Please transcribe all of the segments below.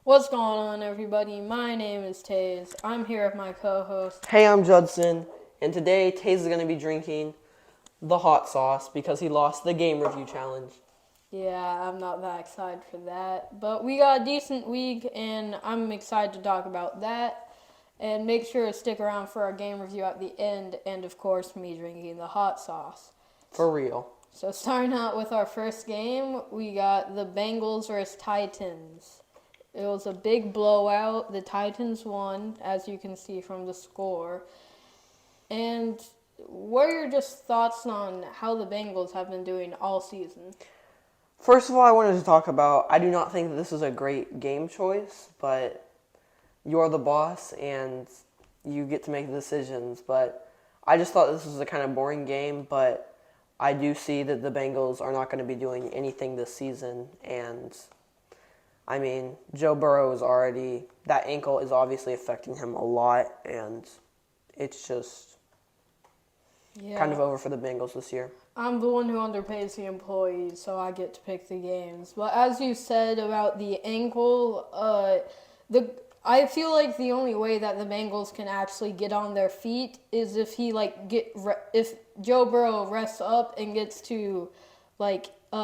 What's going on, everybody? My name is Taze. I'm here with my co-host. Hey, I'm Judson, and today Taze is going to be drinking the hot sauce because he lost the game review challenge. Yeah, I'm not that excited for that, but we got a decent week, and I'm excited to talk about that. And make sure to stick around for our game review at the end, and of course, me drinking the hot sauce. For real. So, starting out with our first game, we got the Bengals versus Titans. It was a big blowout. The Titans won, as you can see from the score. And what are your just thoughts on how the Bengals have been doing all season? First of all, I wanted to talk about I do not think that this is a great game choice, but you're the boss and you get to make the decisions. But I just thought this was a kind of boring game, but I do see that the Bengals are not going to be doing anything this season. And I mean, Joe Burrow is already, that ankle is obviously affecting him a lot, and it's just kind of over for the Bengals this year. I'm the one who underpays the employees, so I get to pick the games. But as you said about the ankle, I feel like the only way that the Bengals can actually get on their feet is if if Joe Burrow rests up and gets to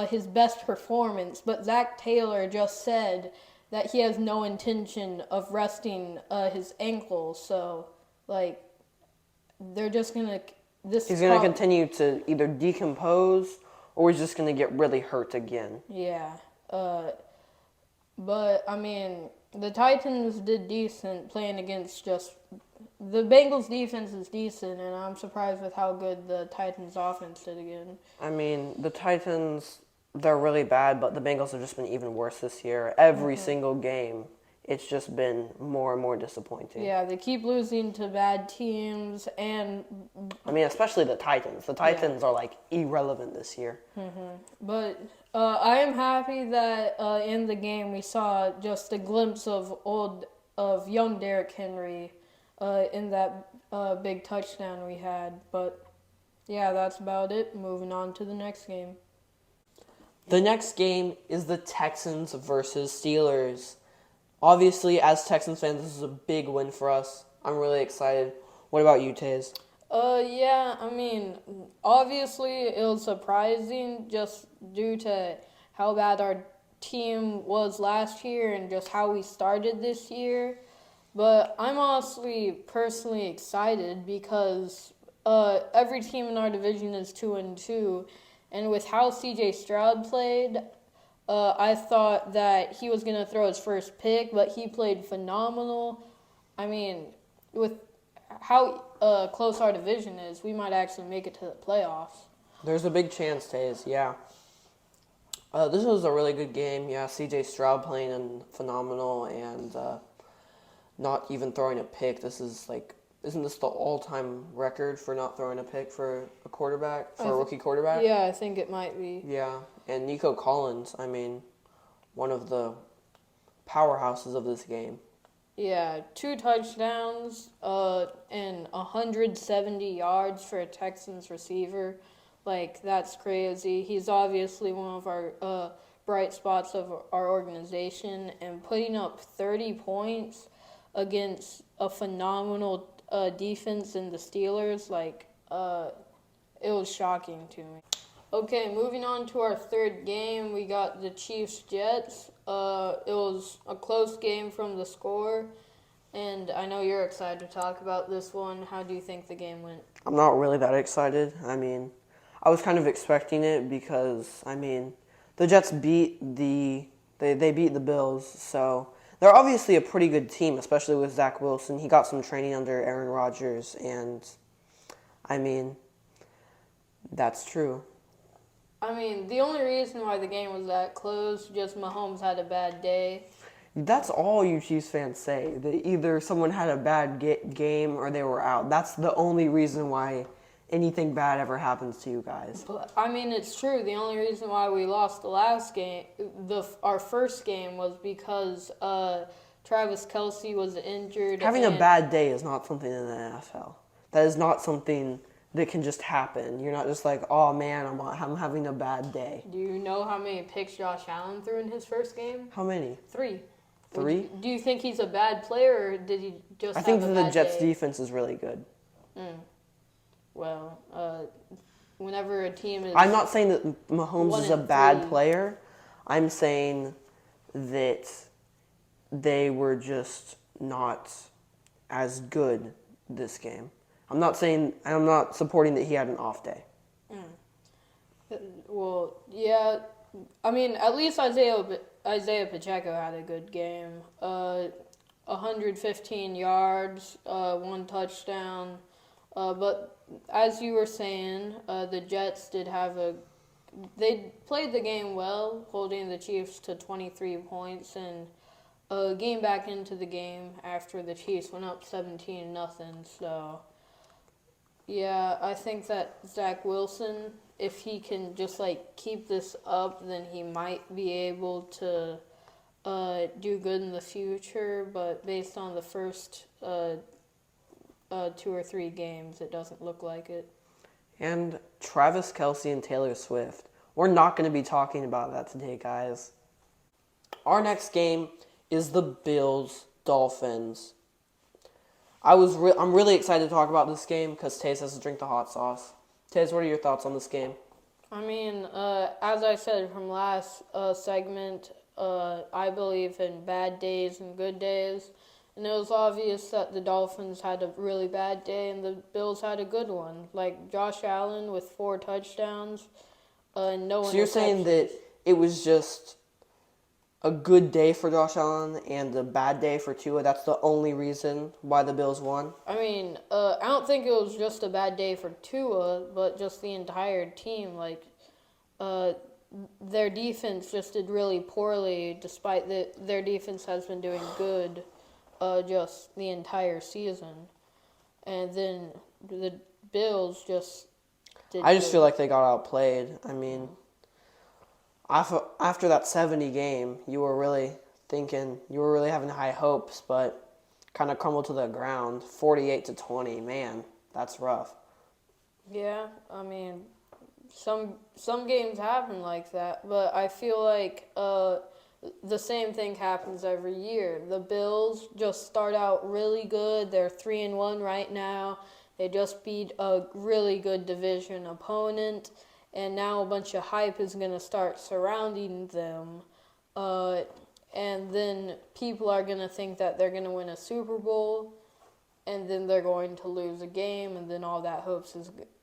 his best performance. But Zach Taylor just said that he has no intention of resting his ankle, so like they're just gonna He's going to continue to either decompose or he's just going to get really hurt again. Yeah. But, I mean, the Titans did decent playing against just... The Bengals' defense is decent, and I'm surprised with how good the Titans' offense did again. I mean, the Titans, they're really bad, but the Bengals have just been even worse this year. Every single game, it's just been more and more disappointing. Yeah, they keep losing to bad teams, and... I mean, especially the Titans. The Titans are, irrelevant this year. But I am happy that in the game we saw just a glimpse of young Derrick Henry in that big touchdown we had. But yeah, that's about it. Moving on to the next game. The next game is the Texans versus Steelers. Obviously, as Texans fans, this is a big win for us. I'm really excited. What about you, Taze? Yeah, I mean, obviously it was surprising just due to how bad our team was last year and just how we started this year. But I'm honestly personally excited because every team in our division is 2-2, and with how C.J. Stroud played, I thought that he was gonna throw his first pick, but he played phenomenal. I mean, with how close our division is, we might actually make it to the playoffs. There's a big chance, Taze, yeah. This was a really good game. Yeah, C.J. Stroud playing and phenomenal and not even throwing a pick. This is isn't this the all-time record for not throwing a pick for a quarterback, for a rookie quarterback? Yeah, I think it might be. Yeah, and Nico Collins, I mean, one of the powerhouses of this game. Yeah, 2 touchdowns and 170 yards for a Texans receiver. That's crazy. He's obviously one of our bright spots of our organization, and putting up 30 points against a phenomenal defense in the Steelers, it was shocking to me. Okay, moving on to our third game, we got the Chiefs-Jets. It was a close game from the score, and I know you're excited to talk about this one. How do you think the game went? I'm not really that excited. I mean, I was kind of expecting it because, I mean, the Jets beat they beat the Bills, so they're obviously a pretty good team, especially with Zach Wilson. He got some training under Aaron Rodgers, and, I mean, that's true. I mean, the only reason why the game was that close, just Mahomes had a bad day. That's all you Chiefs fans say. That either someone had a bad game or they were out. That's the only reason why anything bad ever happens to you guys. But, I mean, it's true. The only reason why we lost the last game, our first game, was because Travis Kelce was injured. Having a bad day is not something in the NFL. That is not something that can just happen. You're not just like, oh man, I'm having a bad day. Do you know how many picks Josh Allen threw in his first game? How many? 3. 3. Do you think he's a bad player, or did he just I think have a that the bad Jets' day? defense is really good. Well, whenever a team is I'm not saying that Mahomes is a 1-3. bad player. I'm saying that they were just not as good this game. I'm not supporting that he had an off day. Well, yeah. I mean, at least Isaiah Pacheco had a good game. 115 yards, 1 touchdown. But as you were saying, the Jets they played the game well, holding the Chiefs to 23 points and came back into the game after the Chiefs went up 17-0. So, yeah, I think that Zach Wilson, if he can just keep this up, then he might be able to do good in the future. But based on the first 2 or 3 games, it doesn't look like it. And Travis Kelce and Taylor Swift. We're not going to be talking about that today, guys. Our next game is the Bills-Dolphins. I'm really excited to talk about this game because Taze has to drink the hot sauce. Taze, what are your thoughts on this game? I mean, as I said from last segment, I believe in bad days and good days. And it was obvious that the Dolphins had a really bad day and the Bills had a good one. Like Josh Allen with 4 touchdowns and no interceptions. So you're saying that it was just a good day for Josh Allen and a bad day for Tua? That's the only reason why the Bills won? I mean, I don't think it was just a bad day for Tua, but just the entire team. Their defense just did really poorly, despite that their defense has been doing good just the entire season. And then the Bills just did I just good. feel like they got outplayed. I mean, after that 70 game, you were really having high hopes, but kind of crumbled to the ground. 48-20, man, that's rough. Yeah, I mean, some games happen like that, but I feel like the same thing happens every year. The Bills just start out really good. They're 3-1 right now. They just beat a really good division opponent, and now a bunch of hype is going to start surrounding them. And then people are going to think that they're going to win a Super Bowl, and then they're going to lose a game, and then all that hopes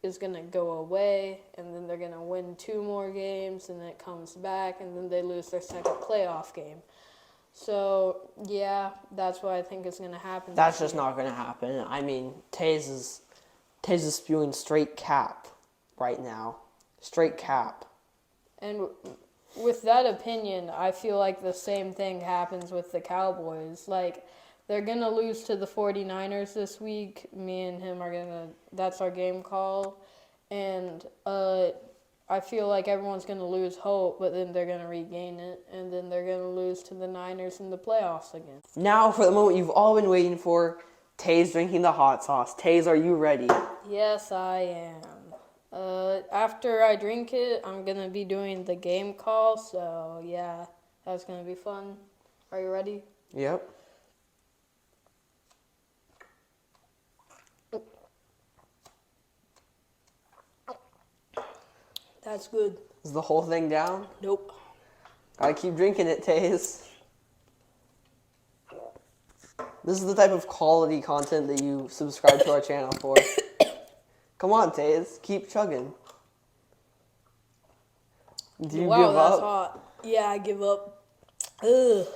is going to go away, and then they're going to win 2 more games, and then it comes back, and then they lose their second playoff game. So, yeah, that's what I think is going to happen. That's just not going to happen. I mean, Taze is spewing straight cap right now. Straight cap. And with that opinion, I feel like the same thing happens with the Cowboys. They're going to lose to the 49ers this week. Me and him that's our game call. And I feel like everyone's going to lose hope, but then they're going to regain it. And then they're going to lose to the Niners in the playoffs again. Now for the moment you've all been waiting for, Taze drinking the hot sauce. Taze, are you ready? Yes, I am. After I drink it, I'm going to be doing the game call. So, yeah, that's going to be fun. Are you ready? Yep. That's good. Is the whole thing down? Nope. Gotta keep drinking it, Taze. This is the type of quality content that you subscribe to our channel for. Come on, Taze. Keep chugging. Do you Wow, give that's up? hot. Yeah, I give up. Ugh.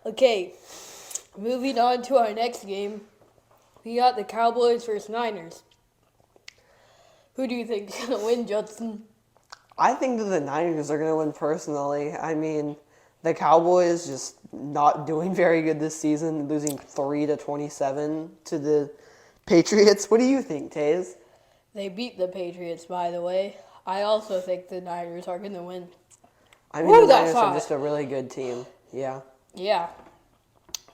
Okay, moving on to our next game. We got the Cowboys versus Niners. Who do you think is going to win, Judson? I think that the Niners are going to win personally. I mean, the Cowboys just not doing very good this season, losing 3-27 to the Patriots. What do you think, Taze? They beat the Patriots, by the way. I also think the Niners are going to win. I mean, the Niners are just a really good team. Yeah. Yeah.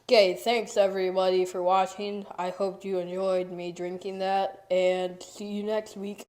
Okay, thanks everybody for watching. I hope you enjoyed me drinking that, and see you next week.